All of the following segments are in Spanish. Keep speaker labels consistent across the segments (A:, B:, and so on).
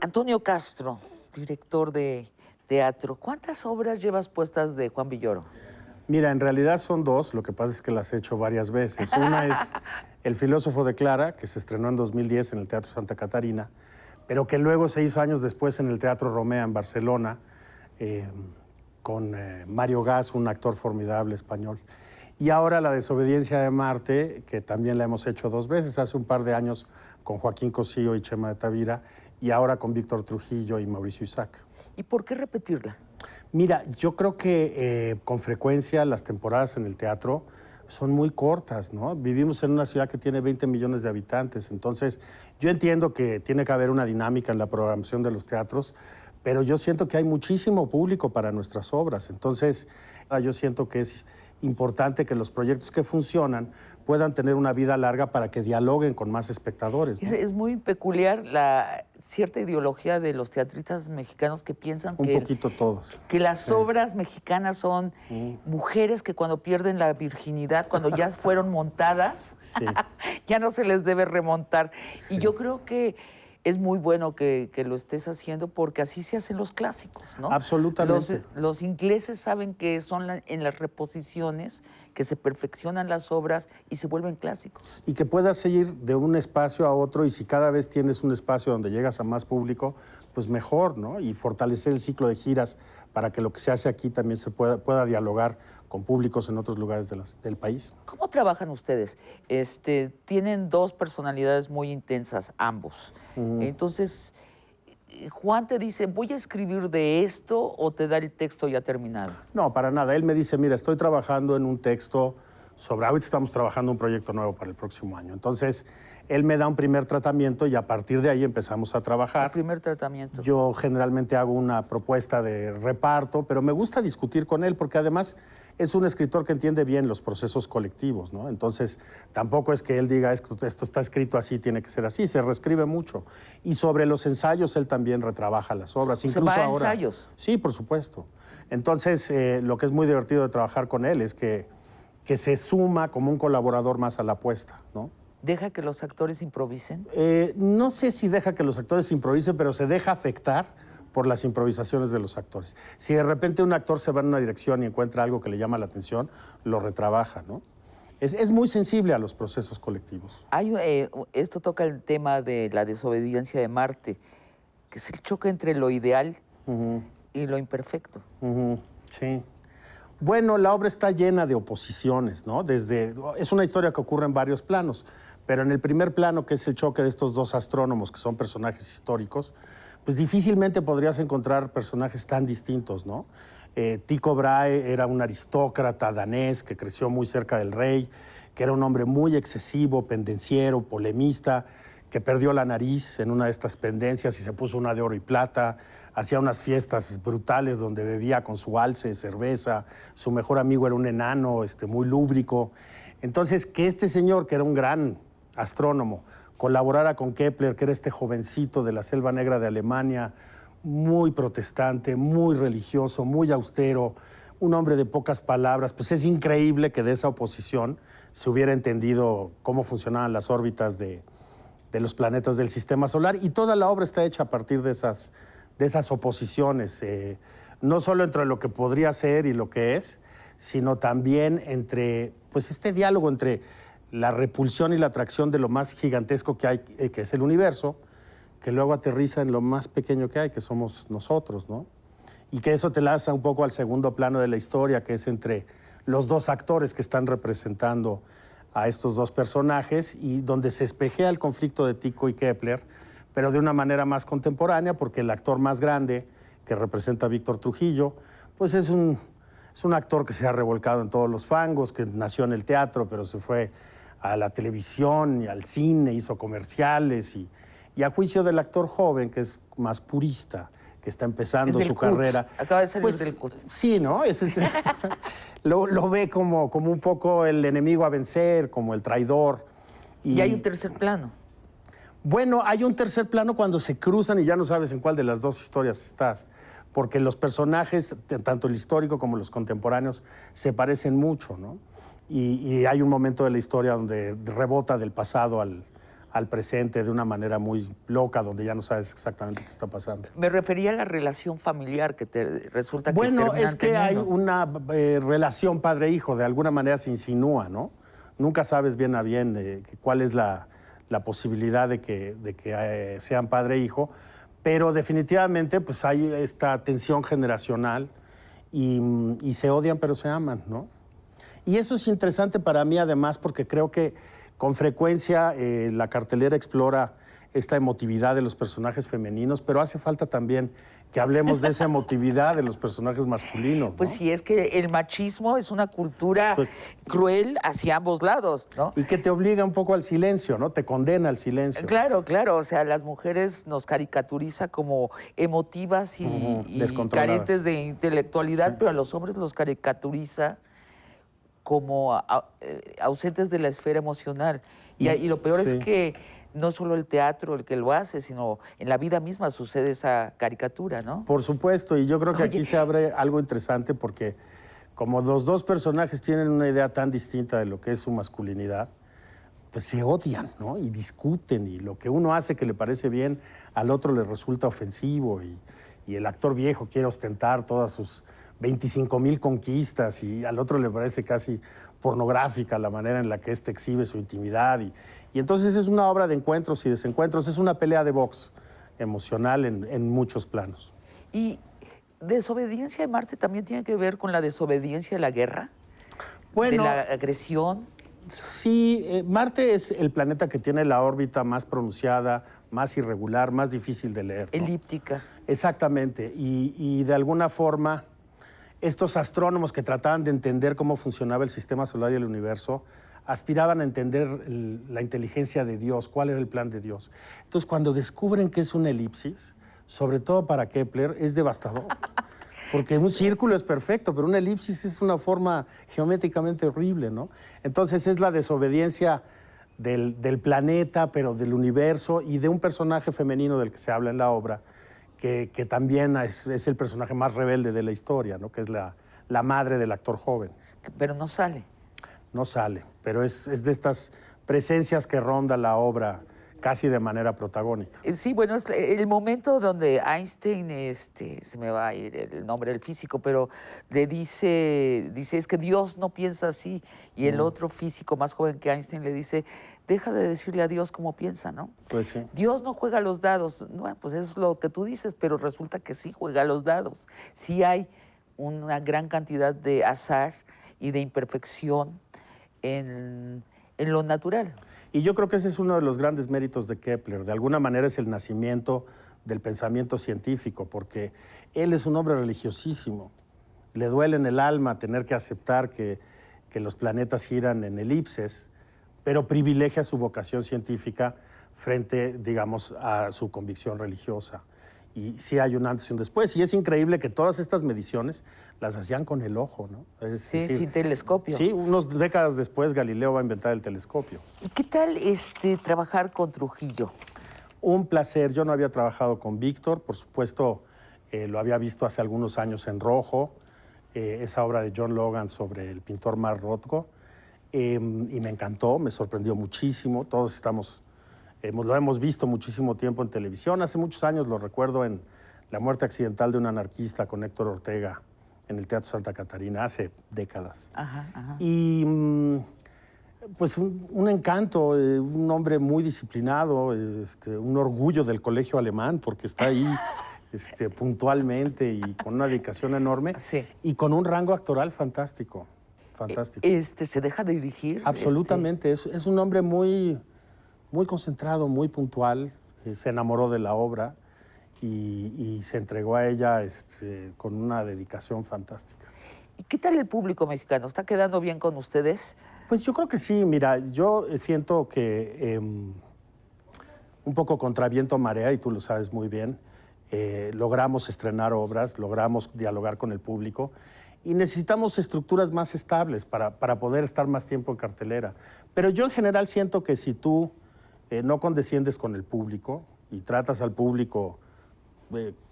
A: Antonio Castro, director de teatro. ¿Cuántas obras llevas puestas de Juan Villoro?
B: Mira, en realidad son dos, lo que pasa es que las he hecho varias veces. Una es El filósofo de Clara, que se estrenó en 2010 en el Teatro Santa Catarina, pero que luego se hizo años después en el Teatro Romea en Barcelona, con Mario Gas, un actor formidable español. Y ahora La desobediencia de Marte, que también la hemos hecho dos veces, hace un par de años con Joaquín Cosío y Chema de Tavira, y ahora con Víctor Trujillo y Mauricio Isaac.
A: ¿Y por qué repetirla?
B: Mira, yo creo que con frecuencia las temporadas en el teatro son muy cortas, ¿no? Vivimos en una ciudad que tiene 20 millones de habitantes, entonces yo entiendo que tiene que haber una dinámica en la programación de los teatros, pero yo siento que hay muchísimo público para nuestras obras, entonces yo siento que es importante que los proyectos que funcionan puedan tener una vida larga para que dialoguen con más espectadores, ¿no?
A: Es muy peculiar la cierta ideología de los teatristas mexicanos que piensan
B: Un poquito todos.
A: que las obras mexicanas son mujeres que cuando pierden la virginidad, cuando ya fueron montadas,
B: Sí.
A: ya no se les debe remontar.
B: Sí.
A: Y yo creo que es muy bueno que lo estés haciendo porque así se hacen los clásicos, ¿no?
B: Absolutamente.
A: Los ingleses saben que son en las reposiciones que se perfeccionan las obras y se vuelven clásicos.
B: Y que puedas ir de un espacio a otro, y si cada vez tienes un espacio donde llegas a más público, pues mejor, ¿no? Y fortalecer el ciclo de giras para que lo que se hace aquí también se pueda dialogar con públicos en otros lugares del país.
A: ¿Cómo trabajan ustedes? Tienen dos personalidades muy intensas, ambos. Entonces, Juan te dice, voy a escribir de esto, o te da el texto ya terminado.
B: No, para nada. Él me dice, mira, estoy trabajando en un texto ahorita estamos trabajando un proyecto nuevo para el próximo año. Entonces, él me da un primer tratamiento y a partir de ahí empezamos a trabajar.
A: El primer tratamiento.
B: Yo generalmente hago una propuesta de reparto, pero me gusta discutir con él porque además es un escritor que entiende bien los procesos colectivos, ¿no? Entonces, tampoco es que él diga, esto está escrito así, tiene que ser así, se reescribe mucho. Y sobre los ensayos, él también retrabaja las obras.
A: ¿Se va a ensayos?
B: Sí, por supuesto. Entonces, lo que es muy divertido de trabajar con él es que se suma como un colaborador más a la apuesta, ¿no?
A: ¿Deja que los actores improvisen?
B: No sé si deja que los actores improvisen, pero se deja afectar por las improvisaciones de los actores. Si de repente un actor se va en una dirección y encuentra algo que le llama la atención, lo retrabaja, ¿no? Es muy sensible a los procesos colectivos.
A: Esto toca el tema de la desobediencia de Marte, que es el choque entre lo ideal y lo imperfecto.
B: Sí. Bueno, la obra está llena de oposiciones, ¿no? Es una historia que ocurre en varios planos, pero en el primer plano, que es el choque de estos dos astrónomos, que son personajes históricos, pues difícilmente podrías encontrar personajes tan distintos, ¿no? Tycho Brahe era un aristócrata danés que creció muy cerca del rey, que era un hombre muy excesivo, pendenciero, polemista, que perdió la nariz en una de estas pendencias y se puso una de oro y plata. Hacía unas fiestas brutales donde bebía con su alce, cerveza. Su mejor amigo era un enano muy lúbrico. Entonces, que este señor, que era un gran astrónomo, colaborara con Kepler, que era este jovencito de la Selva Negra de Alemania, muy protestante, muy religioso, muy austero, un hombre de pocas palabras, pues es increíble que de esa oposición se hubiera entendido cómo funcionaban las órbitas de los planetas del Sistema Solar, y toda la obra está hecha a partir de esas oposiciones, no solo entre lo que podría ser y lo que es, sino también entre, pues, este diálogo entre la repulsión y la atracción de lo más gigantesco que hay, que es el universo, que luego aterriza en lo más pequeño que hay, que somos nosotros, ¿no? Y que eso te lanza un poco al segundo plano de la historia, que es entre los dos actores que están representando a estos dos personajes, y donde se espejea el conflicto de Tycho y Kepler, pero de una manera más contemporánea, porque el actor más grande, que representa a Víctor Trujillo, pues es un actor que se ha revolcado en todos los fangos, que nació en el teatro, pero se fue a la televisión y al cine, hizo comerciales, y a juicio del actor joven, que es más purista, que está empezando su carrera.
A: Acaba de salir
B: pues,
A: del CUT.
B: Sí, ¿no? Lo ve como un poco el enemigo a vencer, como el traidor.
A: Y hay un tercer plano.
B: Bueno, hay un tercer plano cuando se cruzan y ya no sabes en cuál de las dos historias estás, porque los personajes, tanto el histórico como los contemporáneos, se parecen mucho, ¿no? Y hay un momento de la historia donde rebota del pasado al presente de una manera muy loca, donde ya no sabes exactamente qué está pasando.
A: Me refería a la relación familiar que resulta que
B: Bueno,
A: terminan
B: es que hay
A: teniendo.
B: una relación padre-hijo, de alguna manera se insinúa, ¿no? Nunca sabes bien a bien cuál es la posibilidad de que sean padre-hijo, pero definitivamente pues hay esta tensión generacional y se odian pero se aman, ¿no? Y eso es interesante para mí además porque creo que con frecuencia la cartelera explora esta emotividad de los personajes femeninos, pero hace falta también que hablemos de esa emotividad de los personajes masculinos, ¿no?
A: Pues sí, es que el machismo es una cultura
B: Pues-
A: cruel hacia ambos lados, ¿no?
B: Y que te obliga un poco al silencio, ¿no? Te condena al silencio.
A: Claro, claro, o sea, las mujeres nos caricaturiza como emotivas y
B: descontroladas.
A: carentes de intelectualidad, pero a los hombres los caricaturiza como ausentes de la esfera emocional. Y lo peor es
B: sí.
A: que no solo el teatro el que lo hace, sino en la vida misma sucede esa caricatura, ¿no?
B: Por supuesto, y yo creo que
A: Oye.
B: aquí se abre algo interesante porque como los dos personajes tienen una idea tan distinta de lo que es su masculinidad, pues se odian, ¿no? Y discuten, y lo que uno hace que le parece bien, al otro le resulta ofensivo, y el actor viejo quiere ostentar todas sus 25,000 conquistas, y al otro le parece casi pornográfica la manera en la que éste exhibe su intimidad, y entonces es una obra de encuentros y desencuentros, es una pelea de box emocional en muchos planos.
A: Y desobediencia de Marte también tiene que ver con la desobediencia de la guerra,
B: Bueno,
A: de la agresión.
B: sí, Marte es el planeta que tiene la órbita más pronunciada, más irregular, más difícil de leer, ¿no?
A: Elíptica.
B: Exactamente, y de alguna forma estos astrónomos que trataban de entender cómo funcionaba el sistema solar y el universo aspiraban a entender la inteligencia de Dios, cuál era el plan de Dios. Entonces, cuando descubren que es una elipsis, sobre todo para Kepler, es devastador. Porque un círculo es perfecto, pero una elipsis es una forma geométricamente horrible, ¿no? Entonces es la desobediencia del planeta, pero del universo, y de un personaje femenino del que se habla en la obra, que también es el personaje más rebelde de la historia, ¿no? Que es la madre del actor joven.
A: Pero no sale.
B: No sale, pero es de estas presencias que ronda la obra casi de manera protagónica.
A: Sí, bueno, es el momento donde Einstein, se me va a ir el nombre del físico, pero le dice, es que Dios no piensa así. Y el otro físico más joven que Einstein le dice, deja de decirle a Dios cómo piensa, ¿no?
B: Pues sí.
A: Dios no juega los dados. Bueno, pues eso es lo que tú dices, pero resulta que sí juega los dados. Sí hay una gran cantidad de azar y de imperfección en lo natural.
B: Y yo creo que ese es uno de los grandes méritos de Kepler. De alguna manera es el nacimiento del pensamiento científico, porque él es un hombre religiosísimo. Le duele en el alma tener que aceptar que los planetas giran en elipses, pero privilegia su vocación científica frente, digamos, a su convicción religiosa. Y sí hay un antes y un después. Y es increíble que todas estas mediciones las hacían con el ojo, ¿no?
A: Sí, sin telescopio.
B: Sí, unas décadas después Galileo va a inventar el telescopio.
A: ¿Y qué tal trabajar con Trujillo?
B: Un placer. Yo no había trabajado con Víctor, por supuesto, lo había visto hace algunos años en Rojo, esa obra de John Logan sobre el pintor Mark Rothko, y me encantó, me sorprendió muchísimo. Todos lo hemos visto muchísimo tiempo en televisión. Hace muchos años lo recuerdo en La muerte accidental de un anarquista con Héctor Ortega en el Teatro Santa Catarina, hace décadas.
A: Ajá, ajá.
B: Y pues un encanto, un hombre muy disciplinado, un orgullo del colegio alemán, porque está ahí puntualmente y con una dedicación enorme,
A: Sí.
B: y con un rango actoral fantástico, fantástico.
A: ¿Se deja de dirigir?
B: Absolutamente, es un hombre muy, muy concentrado, muy puntual, se enamoró de la obra y se entregó a ella con una dedicación fantástica.
A: ¿Y qué tal el público mexicano? ¿Está quedando bien con ustedes?
B: Pues yo creo que sí, mira, yo siento que un poco contra viento marea, y tú lo sabes muy bien, logramos estrenar obras, logramos dialogar con el público, y necesitamos estructuras más estables para poder estar más tiempo en cartelera. Pero yo en general siento que si tú no condesciendes con el público y tratas al público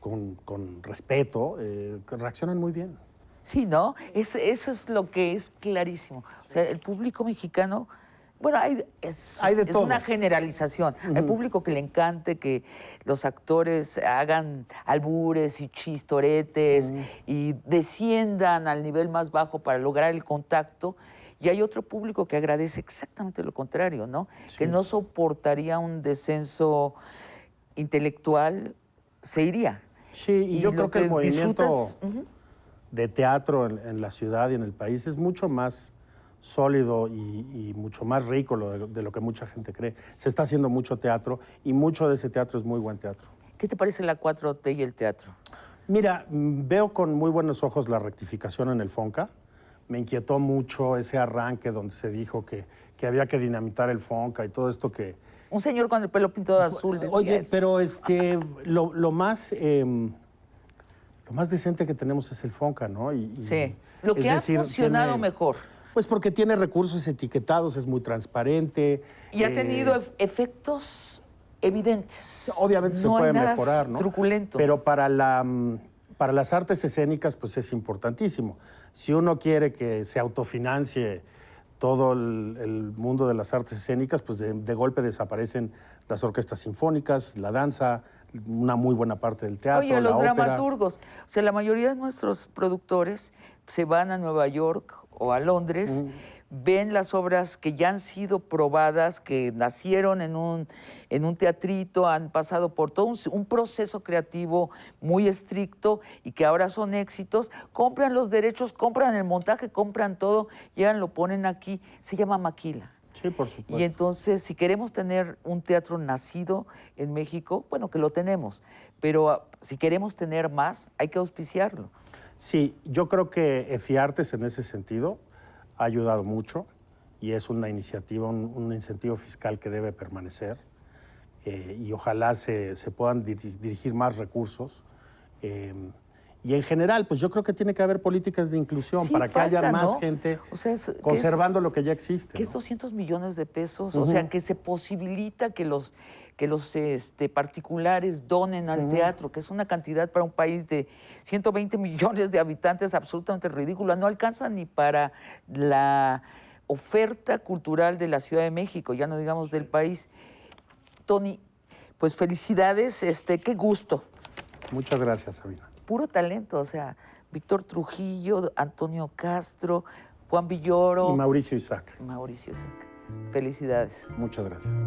B: con respeto, reaccionan muy bien.
A: Sí, ¿no? Eso es lo que es clarísimo. O sea, el público mexicano Bueno,
B: Hay de
A: es
B: todo.
A: una generalización. Hay público que le encante que los actores hagan albures y chistoretes y desciendan al nivel más bajo para lograr el contacto. Y hay otro público que agradece exactamente lo contrario, ¿no?
B: Sí.
A: Que no soportaría un descenso intelectual, se iría.
B: Sí, y yo creo
A: lo
B: que el movimiento
A: disfrutas,
B: de teatro en la ciudad y en el país es mucho más sólido y mucho más rico de lo que mucha gente cree. Se está haciendo mucho teatro y mucho de ese teatro es muy buen teatro.
A: ¿Qué te parece la 4T y el teatro?
B: Mira, veo con muy buenos ojos la rectificación en el FONCA. Me inquietó mucho ese arranque donde se dijo que había que dinamitar el FONCA y todo esto que...
A: Un señor con el pelo pintado de azul decía
B: Oye,
A: eso.
B: pero lo más decente que tenemos es el FONCA, ¿no?
A: Sí. Lo
B: es
A: que ha
B: decir,
A: funcionado
B: tiene-
A: mejor.
B: Pues porque tiene recursos etiquetados, es muy transparente.
A: Y ha tenido efectos evidentes.
B: Obviamente se
A: No hay
B: puede
A: nada
B: mejorar, ¿no?
A: truculento.
B: Pero para las artes escénicas, pues es importantísimo. Si uno quiere que se autofinancie todo el mundo de las artes escénicas, pues de golpe desaparecen las orquestas sinfónicas, la danza, una muy buena parte del teatro,
A: Oye,
B: la
A: los
B: ópera.
A: dramaturgos. O sea, la mayoría de nuestros productores se van a Nueva York o a Londres, ven las obras que ya han sido probadas, que nacieron en un teatrito, han pasado por todo un proceso creativo muy estricto y que ahora son éxitos, compran los derechos, compran el montaje, compran todo, llegan, lo ponen aquí, se llama maquila.
B: Sí, por supuesto.
A: Y entonces, si queremos tener un teatro nacido en México, bueno, que lo tenemos, pero si queremos tener más, hay que auspiciarlo.
B: Sí, yo creo que EFIARTES en ese sentido ha ayudado mucho y es una iniciativa, un incentivo fiscal que debe permanecer y ojalá se puedan dirigir más recursos. Y en general, pues yo creo que tiene que haber políticas de inclusión
A: Sí,
B: para que haya
A: falta,
B: más
A: ¿no?
B: gente
A: O sea,
B: conservando lo que ya existe.
A: Que es
B: ¿no?
A: 200 millones de pesos, o sea, que se posibilita que los particulares donen al teatro, que es una cantidad para un país de 120 millones de habitantes absolutamente ridícula, no alcanza ni para la oferta cultural de la Ciudad de México, ya no digamos del país. Tony, pues felicidades, qué gusto.
B: Muchas gracias, Sabina.
A: Puro talento, o sea, Víctor Trujillo, Antonio Castro, Juan Villoro.
B: Y Mauricio Isaac.
A: Mauricio Isaac. Felicidades.
B: Muchas gracias.